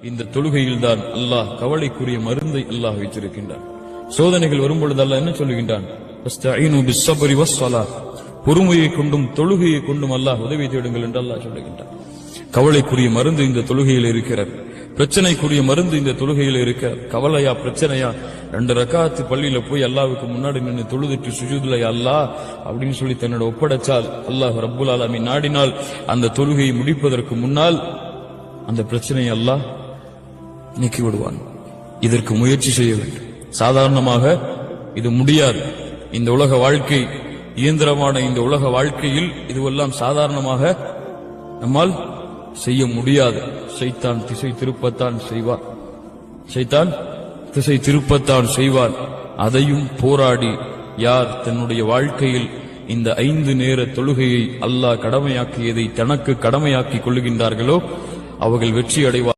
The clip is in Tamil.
இந்த தொழுகையில்தான் அல்லாஹ் கவலைக்குரிய மருந்தை அல்லாஹ் வைத்திருக்கின்றான். சோதனைகள் வரும்பொழுது அல்லாஹ் என்ன சொல்லுகின்றான்? வஸ்தஈனு பிஸ்ஸப்ரி வஸ்ஸலாத், பொறுமையை கொண்டும் தொழுகையை கொண்டும் அல்லாஹ் உதவி தேடுங்கள் என்று அல்லாஹ் சொல்லுகின்றான். கவலைக்குரிய மருந்து இந்த தொழுகையில் இருக்கிறது. பிரச்சனைக்குரிய மருந்து இந்த தொழுகையில் இருக்க. கவலையா பிரச்சனையா 2 ரக்காத்து பள்ளியில போய் அல்லாஹ்வுக்கு முன்னாடி நின்று தொழுதுட்டு சுஜூதுல அல்லாஹ் அப்படின்னு சொல்லி தன்னோட ஒப்படைச்சால் அல்லாஹ் ரப்புல் ஆலமீன் நாடினால் அந்த தொழுகையை முடிப்பதற்கு முன்னால் அந்த பிரச்சனையை அல்லாஹ் நீக்கி விடுவான். இதற்கு முயற்சி செய்ய வேண்டும். சாதாரணமாக இது முடியாது. இந்த உலக வாழ்க்கை இயந்திரமான இந்த உலக வாழ்க்கையில் இதுவெல்லாம் சாதாரணமாக நம்மால் செய்ய முடியாது. ஷைத்தான் திசை திருப்பத்தான் செய்வார். ஷைத்தான் திசை திருப்பத்தான் செய்வார். அதையும் போராடி யார் தன்னுடைய வாழ்க்கையில் இந்த 5 நேர தொழுகையை அல்லாஹ் கடமையாக்கியதை தனக்கு கடமையாக்கி கொள்ளுகின்றார்களோ அவர்கள் வெற்றி அடைவார்.